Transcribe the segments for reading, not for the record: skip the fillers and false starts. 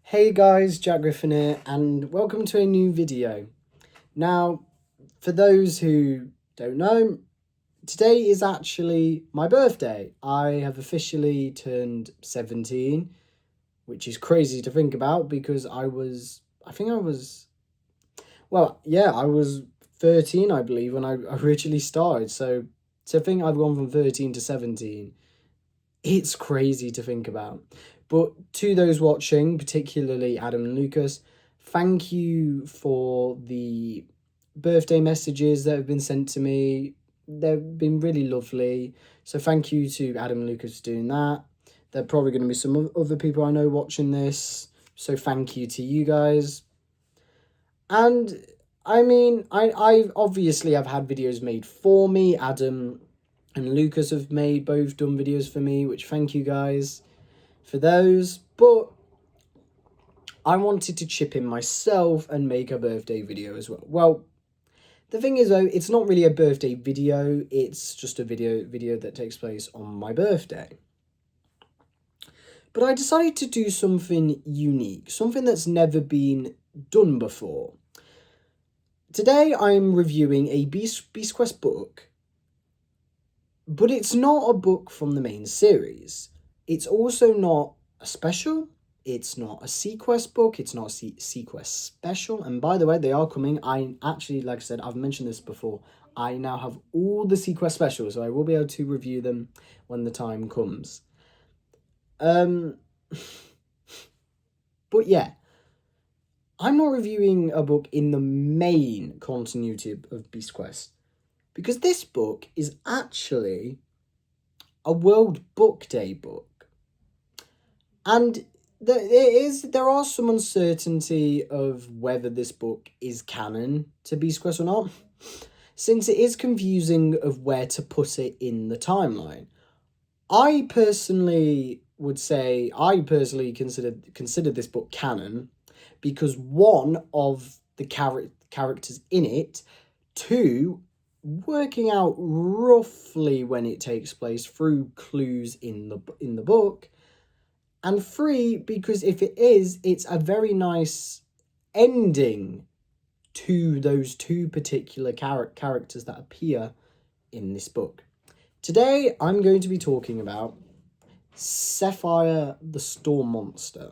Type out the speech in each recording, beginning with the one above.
Hey guys, Jack Griffin here, and welcome to a new video. Now, for those who don't know, today is actually my birthday. I have officially turned 17, which is crazy to think about because I was 13, I believe, when I originally started. So to think I've gone from 13 to 17, it's crazy to think about. But to those watching, particularly Adam and Lucas, thank you for the birthday messages that have been sent to me. They've been really lovely. So thank you to Adam and Lucas for doing that. There are probably going to be some other people I know watching this. So thank you to you guys. And I mean, I obviously have had videos made for me. Adam and Lucas have both done videos for me, which thank you guys for those. But I wanted to chip in myself and make a birthday video as well. Well, the thing is though, it's not really a birthday video, it's just a video that takes place on my birthday. But I decided to do something unique, something that's never been done before. Today I'm reviewing a Beast Quest book, but it's not a book from the main series. It's also not a special. It's not a Sequest book. It's not a Sequest special. And by the way, they are coming. I actually, like I said, I've mentioned this before. I now have all the Sequest specials, so I will be able to review them when the time comes. But yeah, I'm not reviewing a book in the main continuity of Beast Quest, because this book is actually a World Book Day book. And there are some uncertainty of whether this book is canon to Beast Quest or not, since it is confusing of where to put it in the timeline. I personally consider this book canon because one of the characters in it, two, working out roughly when it takes place through clues in the book, and three, because if it is, it's a very nice ending to those two particular characters that appear in this book. Today, I'm going to be talking about Sephir the Storm Monster.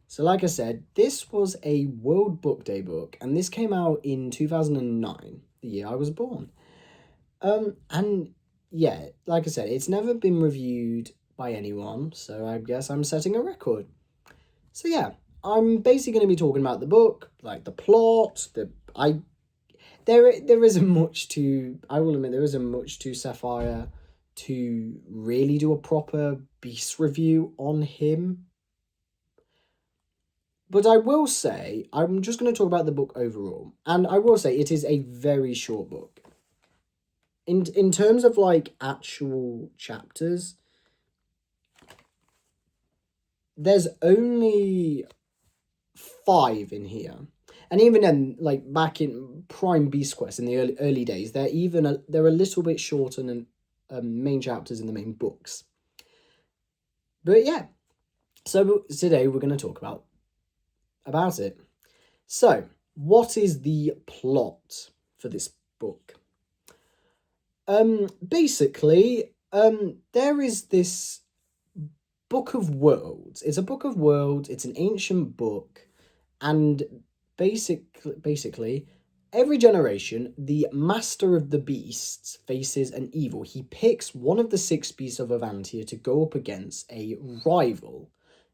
So like I said, this was a World Book Day book, and this came out in 2009, the year I was born. And yeah, like I said, it's never been reviewed by anyone, so I guess I'm setting a record. So yeah, I'm basically going to be talking about the book, like the plot, there isn't much to, I will admit, there isn't much to Sephir to really do a proper Beast review on him. But I will say, I'm just going to talk about the book overall, and I will say it is a very short book. In terms of like actual chapters, there's only 5 in here. And even then, like back in Prime Beast Quest in the early days, they're a little bit shorter than main chapters in the main books. But yeah, so today we're going to talk about it. So, what is the plot for this book? Basically, there is this Book of Worlds. It's a Book of Worlds. It's an ancient book, and basically, every generation, the Master of the Beasts faces an evil. He picks one of the 6 beasts of Avantia to go up against a rival,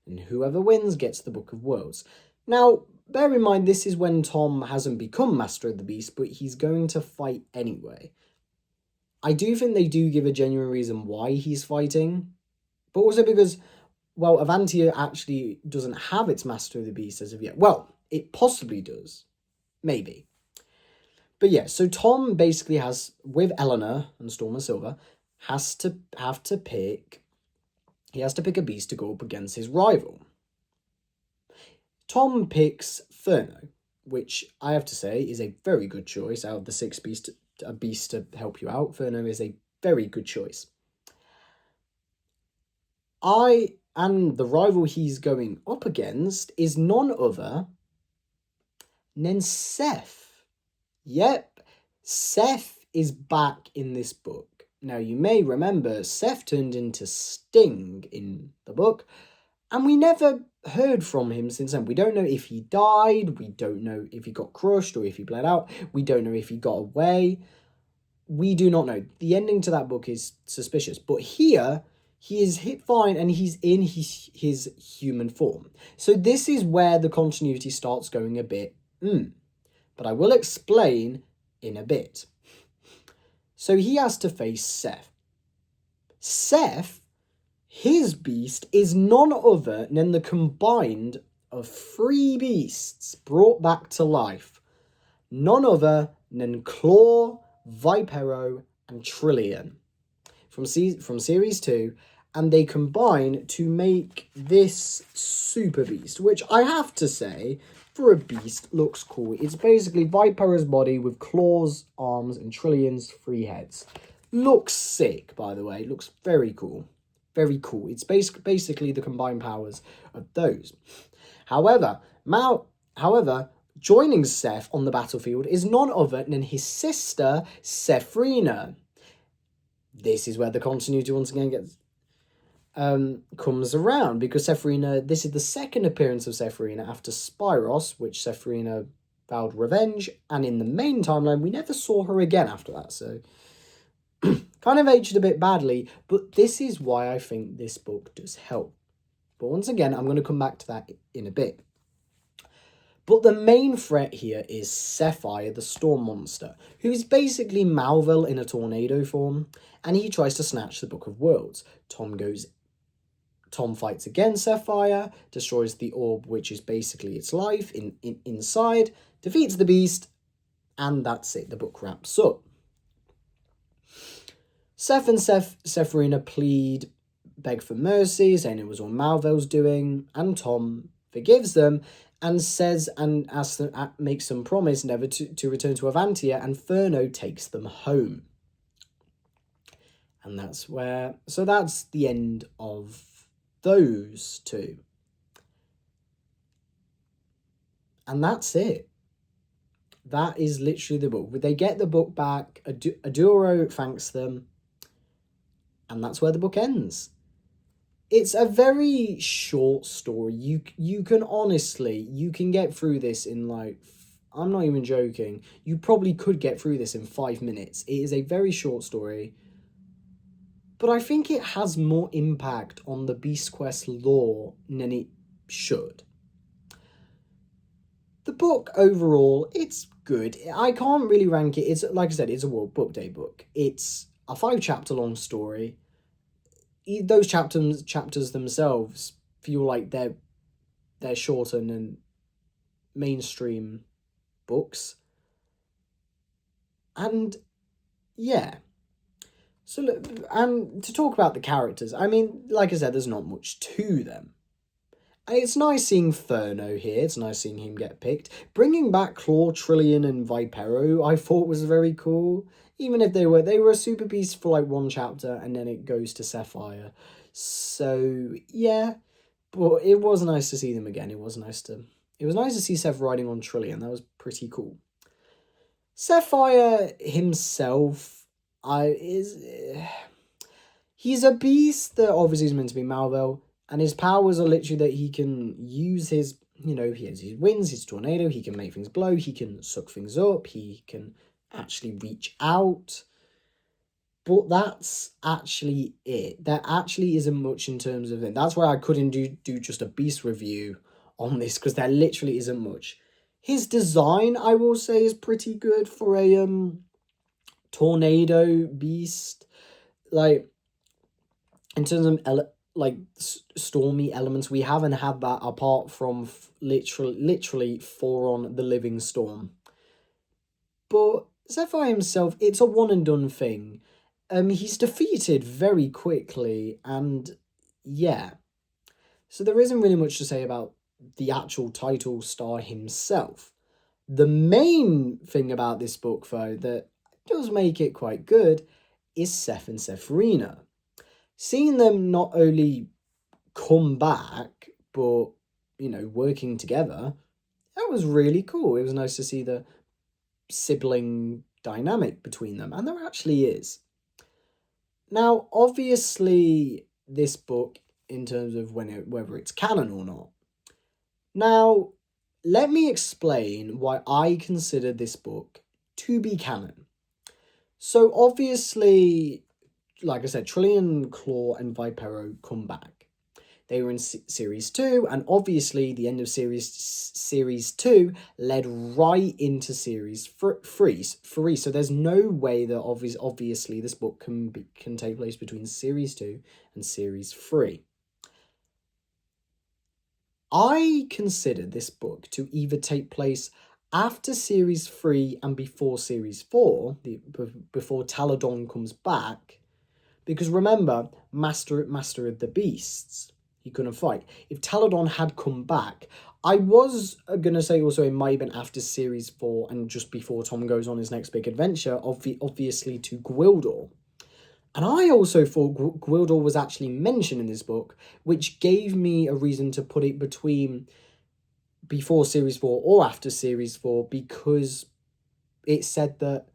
and whoever wins gets the Book of Worlds. Now, bear in mind, this is when Tom hasn't become Master of the Beast, but he's going to fight anyway. I do think they do give a genuine reason why he's fighting, but also because, well, Avantia actually doesn't have its Master of the Beast as of yet. Well, it possibly does. Maybe. But yeah, so Tom basically has, with Eleanor and Storm and Silver, has to pick a beast to go up against his rival. Tom picks Furno, which I have to say is a very good choice out of the 6 beasts. A beast to help you out. Furno is a very good choice. I And the rival he's going up against is none other than Seth. Yep, Seth is back in this book. Now, you may remember Seth turned into Sting in the book, and we never heard from him since then. We don't know if he died, we don't know if he got crushed or if he bled out, we don't know if he got away. We do not know. The ending to that book is suspicious, but here he is hit fine and he's in his human form. So this is where the continuity starts going a bit, but I will explain in a bit. So he has to face Seth. Seth, his beast, is none other than the combined of 3 beasts brought back to life. None other than Claw, Vipero, and Trillian from Series 2, and they combine to make this super beast, which I have to say, for a beast, looks cool. It's basically Vipero's body with claws, arms, and Trillian's 3 heads. Looks sick, by the way. Looks very cool. Very cool. It's basically the combined powers of those. However, joining Seth on the battlefield is none other than his sister, Sephir. This is where the continuity once again comes around, because Sephir, this is the second appearance of Sephir after Spyros, which Sephir vowed revenge, and in the main timeline, we never saw her again after that, so kind of aged a bit badly, but this is why I think this book does help. But once again, I'm going to come back to that in a bit. But the main threat here is Sephir, the storm monster, who is basically Malvel in a tornado form, and he tries to snatch the Book of Worlds. Tom fights against Sephir, destroys the orb, which is basically its life inside, defeats the beast, and that's it. The book wraps up. Seth and Sephir beg for mercy, saying it was all Malvel's doing, and Tom forgives them and makes them promise never to return to Avantia, and Furno takes them home. And that's the end of those 2. And that's it. That is literally the book. They get the book back, Aduro thanks them, and that's where the book ends. It's a very short story. You can get through this in I'm not even joking. You probably could get through this in 5 minutes. It is a very short story. But I think it has more impact on the Beast Quest lore than it should. The book overall, it's good. I can't really rank it. It's, like I said, it's a World Book Day book. It's a 5-chapter long story. Those chapters themselves feel like they're shorter than mainstream books. And yeah. So look, and to talk about the characters, I mean, like I said, there's not much to them. It's nice seeing Furno here. It's nice seeing him get picked. Bringing back Claw, Trillian, and Vipero, I thought was very cool. Even if they were a super beast for 1 chapter, and then it goes to Sephir. So yeah, but it was nice to see them again. It was nice to see Seth riding on Trillian. That was pretty cool. Sephir himself, he's a beast that obviously is meant to be Malvel. And his powers are literally that he can use he has his winds, his tornado, he can make things blow, he can suck things up, he can actually reach out. But that's actually it. There actually isn't much in terms of it. That's why I couldn't do just a beast review on this, because there literally isn't much. His design, I will say, is pretty good for a tornado beast. In terms of stormy elements, we haven't had that apart from literally Thoron the Living Storm. But Sephir himself, it's a one and done thing. He's defeated very quickly, and yeah. So there isn't really much to say about the actual title star himself. The main thing about this book, though, that does make it quite good, is Seth and Sephir. Seeing them not only come back, but, working together, that was really cool. It was nice to see the sibling dynamic between them, and there actually is. Now, obviously, this book, in terms of whether it's canon or not. Now, let me explain why I consider this book to be canon. So, obviously, like I said, Trillian, Claw, and Vipero come back. They were in Series 2, and obviously the end of Series 2 led right into Series 3. So there's no way that obviously this book can take place between Series 2 and Series 3. I consider this book to either take place after Series 3 and before Series 4, before Taladon comes back, because remember, Master of the Beasts, he couldn't fight. If Taladon had come back, I was going to say also it might have been after Series 4 and just before Tom goes on his next big adventure, obviously to Gwildor. And I also thought Gwildor was actually mentioned in this book, which gave me a reason to put it between before Series 4 or after Series 4, because it said that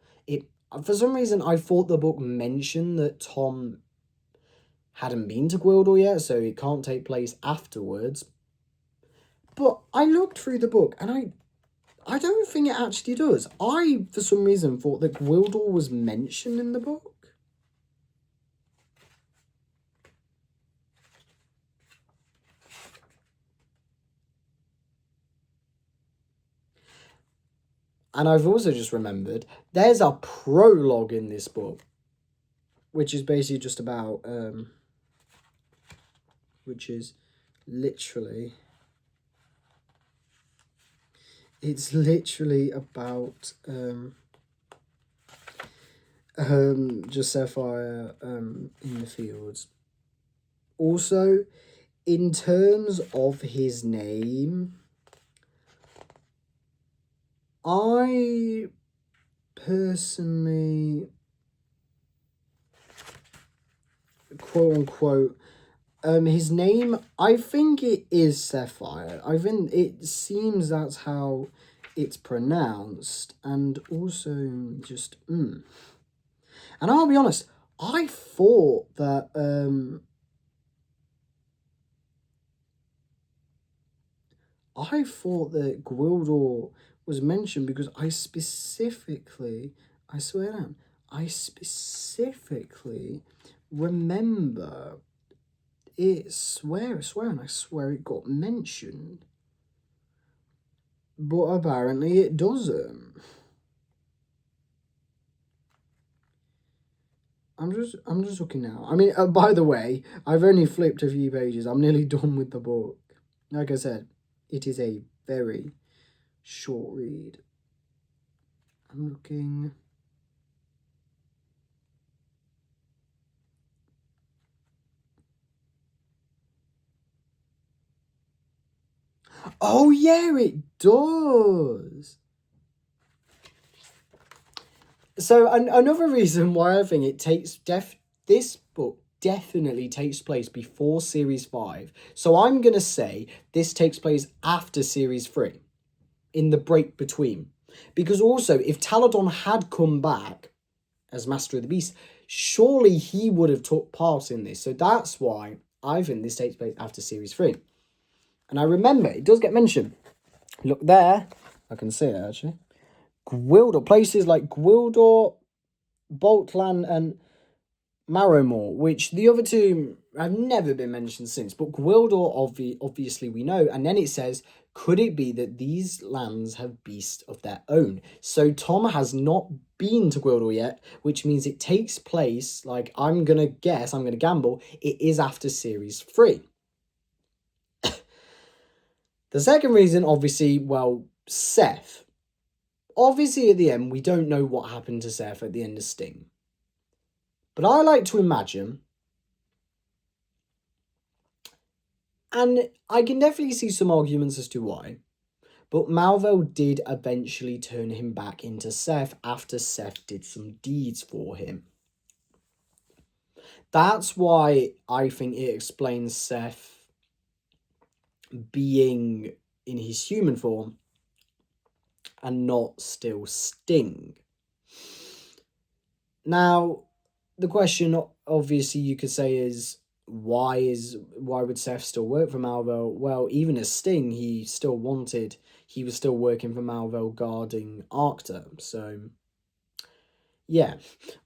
for some reason, I thought the book mentioned that Tom hadn't been to Gwildor yet, so it can't take place afterwards. But I looked through the book, and I don't think it actually does. I, for some reason, thought that Gwildor was mentioned in the book. And I've also just remembered, there's a prologue in this book, which is basically just about, which is literally, it's literally about, just Sephir, in the fields. Also, in terms of his name, I personally, quote unquote, his name, I think it is Sephir. I think it seems that's how it's pronounced, and also just, And I'll be honest, I thought that, Gwildor was mentioned because I specifically remember it swearing I swear it got mentioned. But apparently it doesn't. I'm just looking now. I mean, by the way, I've only flipped a few pages. I'm nearly done with the book. Like I said, it is a very short read. I'm looking. Oh yeah, it does. So another reason why I think it takes this book definitely takes place before Series 5. So I'm going to say this takes place after Series 3, in the break between. Because also, if Taladon had come back as Master of the Beast, surely he would have took part in this. So that's why I think this takes place after Series 3. And I remember, it does get mentioned. Look there. I can see it, actually. Gwildor. Places like Gwildor, Boltland, and Marrowmore, which the other two have never been mentioned since. But Gwildor, obviously, we know. And then it says, could it be that these lands have beasts of their own? So Tom has not been to Gwildor yet, which means it takes place, like, I'm going to gamble, it is after Series 3. The second reason, obviously, well, Seth. Obviously, at the end, we don't know what happened to Seth at the end of Sting. But I like to imagine, and I can definitely see some arguments as to why, but Malvel did eventually turn him back into Seth after Seth did some deeds for him. That's why I think it explains Seth being in his human form and not still Sting. Now, the question obviously you could say is why would Seth still work for Malvel? Well, even as Sting, he was still working for Malvel guarding Arcta. So yeah.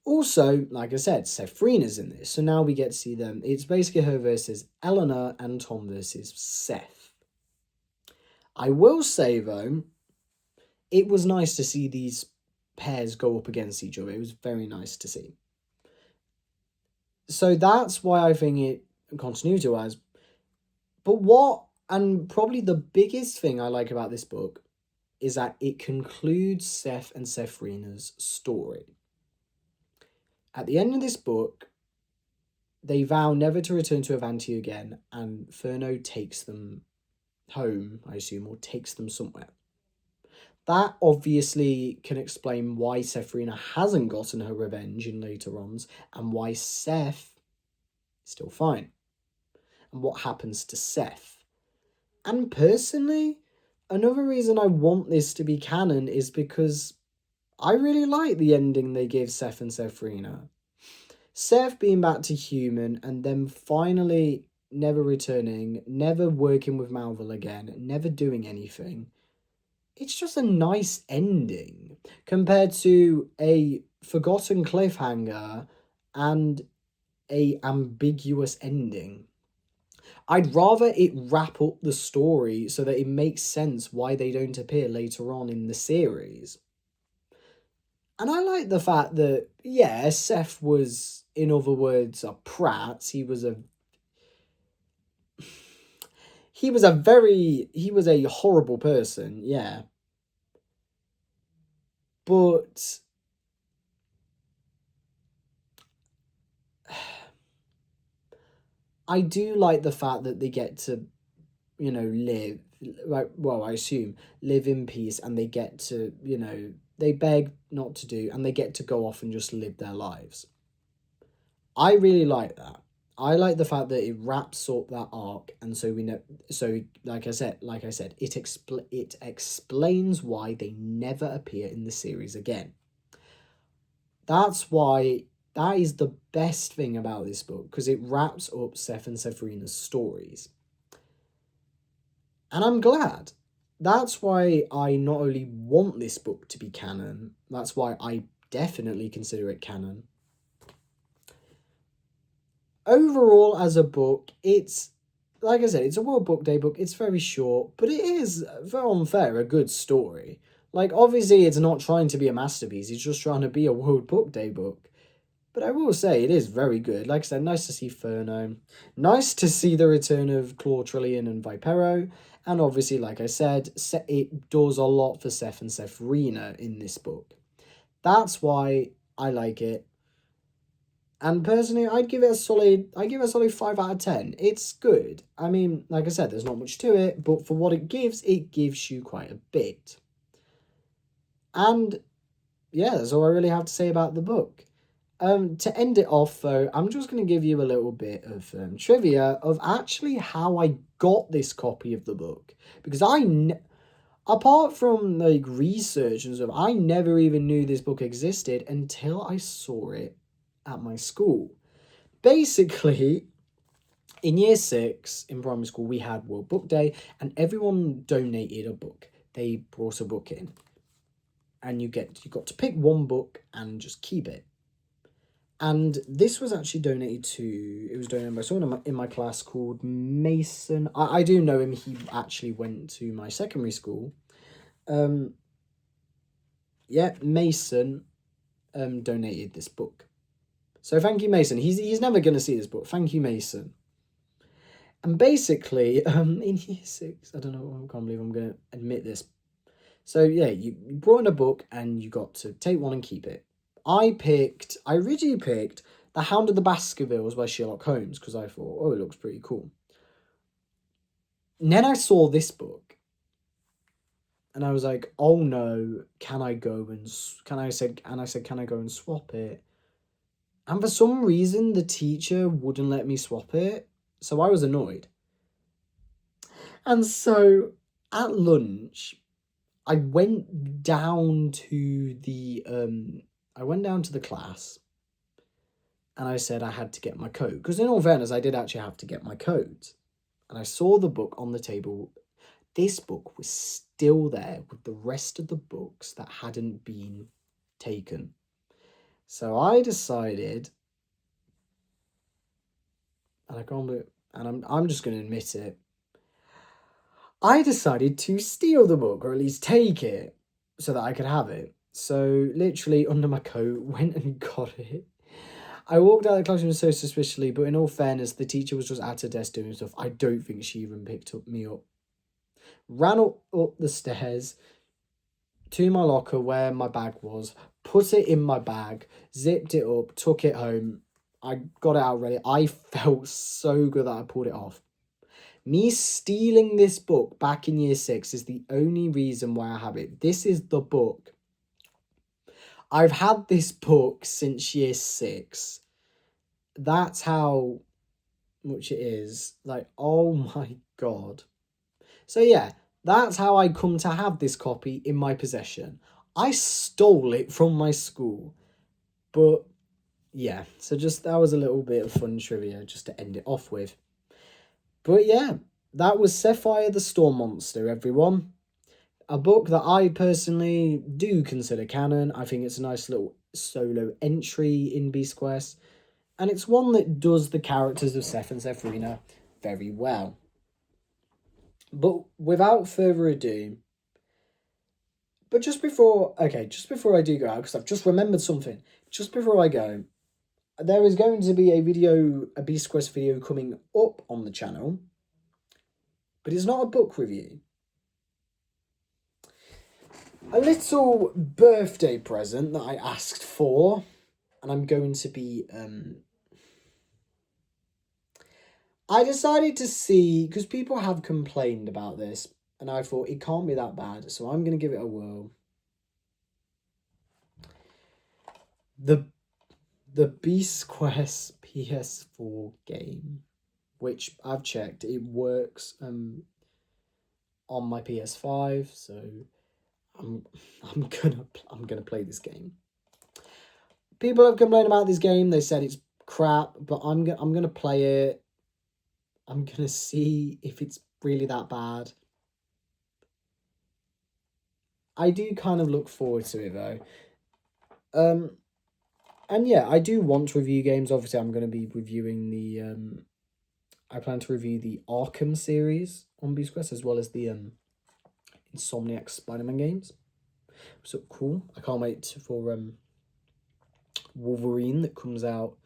Also, like I said, Sephrina's in this. So now we get to see them. It's basically her versus Eleanor and Tom versus Seth. I will say though, it was nice to see these pairs go up against each other. It was very nice to see. So that's why I think it continuity-wise. But and probably the biggest thing I like about this book is that it concludes Seth and Sephrina's story. At the end of this book, they vow never to return to Avanti again, and Furno takes them home, I assume, or takes them somewhere. That obviously can explain why Sephrina hasn't gotten her revenge in later runs, and why Seth is still fine. And what happens to Seth. And personally, another reason I want this to be canon is because I really like the ending they gave Seth and Sephrina. Seth being back to human and then finally never returning, never working with Malvel again, never doing anything. It's just a nice ending compared to a forgotten cliffhanger and a ambiguous ending. I'd rather it wrap up the story so that it makes sense why they don't appear later on in the series. And I like the fact that, yeah, Seth was, in other words, a prat. He was a horrible person, yeah. But I do like the fact that they get to, live, like, well, I assume, live in peace, and they get to, they beg not to do, and they get to go off and just live their lives. I really like that. I like the fact that it wraps up that arc, and so we know. So, like I said, it explains why they never appear in the series again. That's why that is the best thing about this book, because it wraps up Seth and Sephrina's stories, and I'm glad. That's why I not only want this book to be canon. That's why I definitely consider it canon. Overall, as a book, it's, like I said, it's a World Book Day book. It's very short, but it is, very unfair, a good story. Like, obviously, it's not trying to be a masterpiece. It's just trying to be a World Book Day book. But I will say, it is very good. Like I said, nice to see Furno. Nice to see the return of Claw Trillion and Vipero. And obviously, like I said, it does a lot for Seth and Sephrina in this book. That's why I like it. And personally, I'd give it a solid 5 out of 10. It's good. I mean, like I said, there's not much to it, but for what it gives you quite a bit. And yeah, that's all I really have to say about the book. To end it off, though, I'm just going to give you a little bit of trivia of actually how I got this copy of the book. Because apart from like research and stuff, I never even knew this book existed until I saw it at my school. Basically, in year 6 in primary school, we had World Book Day, and everyone donated a book. They brought a book in, and you got to pick one book and just keep it. And this was actually donated by someone in my class called Mason. I do know him. He actually went to my secondary school. Mason donated this book. So thank you, Mason. He's never going to see this book. Thank you, Mason. And basically, in year 6, I don't know, I can't believe I'm going to admit this. So yeah, you brought in a book and you got to take one and keep it. I originally picked The Hound of the Baskervilles by Sherlock Holmes, because I thought, oh, it looks pretty cool. And then I saw this book, and I was like, oh no, can I go and swap it? And for some reason, the teacher wouldn't let me swap it, so I was annoyed. And so at lunch, I went down to the class, and I said I had to get my coat. Because in all fairness, I did actually have to get my coat. And I saw the book on the table. This book was still there with the rest of the books that hadn't been taken. So I decided, and I can't, and I'm just going to admit it. I decided to steal the book, or at least take it, so that I could have it. So literally under my coat, went and got it. I walked out of the classroom so suspiciously, but in all fairness, the teacher was just at her desk doing stuff. I don't think she even picked me up. Ran up the stairs to my locker where my bag was, put it in my bag, zipped it up, took it home. I got it out ready. I felt so good that I pulled it off. Me stealing this book back in year 6 is the only reason why I have it. This is the book. I've had this book since year 6. That's how much it is. Like, oh my god. So yeah, that's how I come to have this copy in my possession. I stole it from my school. But yeah, so just that was a little bit of fun trivia just to end it off with. But yeah, that was Sephir the Storm Monster, everyone. A book that I personally do consider canon. I think it's a nice little solo entry in Beast Quest. And it's one that does the characters of Seph and Sephrina very well. But without further ado, just before I do go out, because I've just remembered something. Just before I go, there is going to be a Beast Quest video coming up on the channel. But it's not a book review. A little birthday present that I asked for, and I'm going to be I decided to see, because people have complained about this, and I thought it can't be that bad, so I'm going to give it a whirl. The Beast Quest PS4 game, which I've checked, it works on my PS5, so I'm gonna play this game. People have complained about this game. They said it's crap, but I'm gonna play it. I'm gonna see if it's really that bad. I do kind of look forward to it though. And yeah, I do want to review games. Obviously, I'm gonna be reviewing the I plan to review the Arkham series on Beast Quest, as well as the Insomniac Spider-Man games. So cool. I can't wait for Wolverine that comes out.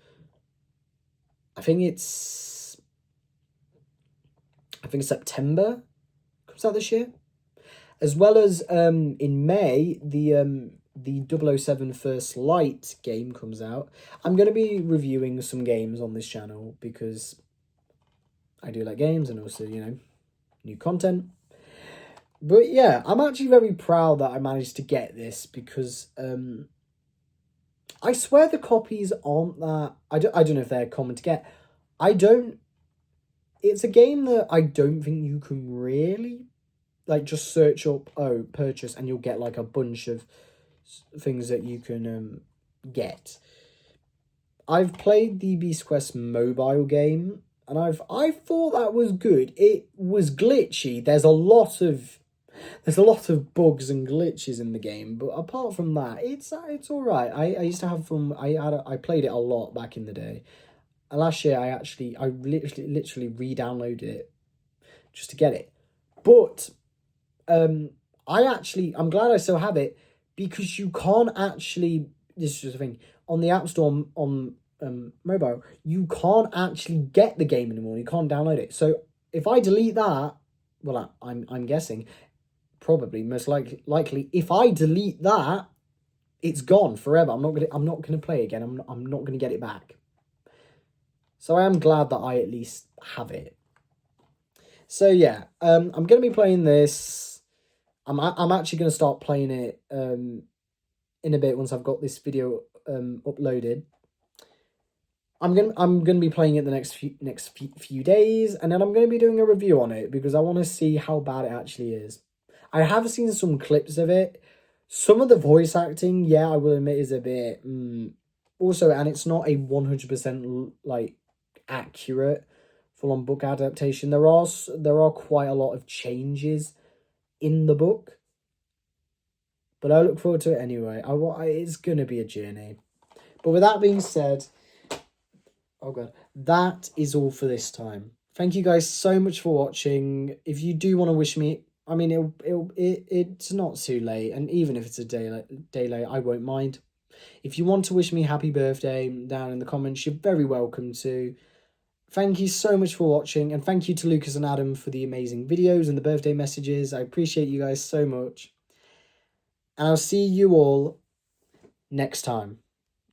I think it's September. Comes out this year. As well as in May, the 007 First Light game comes out. I'm going to be reviewing some games on this channel because I do like games and also, new content. But yeah, I'm actually very proud that I managed to get this because I swear the copies aren't that... I don't know if they're common to get. It's a game that I don't think you can really... like, just search up, purchase, and you'll get, like, a bunch of things that you can get. I've played the Beast Quest mobile game, and I thought that was good. It was glitchy. There's a lot of bugs and glitches in the game, but apart from that, it's all right. I used to have fun. I played it a lot back in the day. And last year, I literally re-downloaded it just to get it. But I'm glad I still have it because you can't actually. This is just a thing on the App Store on mobile. You can't actually get the game anymore. You can't download it. So if I delete that, well, I'm guessing. Probably, most likely, if I delete that, it's gone forever. I'm not gonna play again. I'm not gonna get it back. So I am glad that I at least have it. So yeah, I'm gonna be playing this. I'm actually gonna start playing it in a bit once I've got this video uploaded. I'm gonna be playing it the next few days, and then I'm gonna be doing a review on it because I want to see how bad it actually is. I have seen some clips of it. Some of the voice acting, yeah, I will admit, is a bit. Also, and it's not a 100% like accurate full on book adaptation. There are quite a lot of changes in the book, but I look forward to it anyway. It's gonna be a journey. But with that being said. Oh god, that is all for this time. Thank you guys so much for watching. If you do want to wish me, I mean, it's not too late, and even if it's a day late, I won't mind. If you want to wish me happy birthday down in the comments, you're very welcome to. Thank you so much for watching, and thank you to Lucas and Adam for the amazing videos and the birthday messages. I appreciate you guys so much, and I'll see you all next time.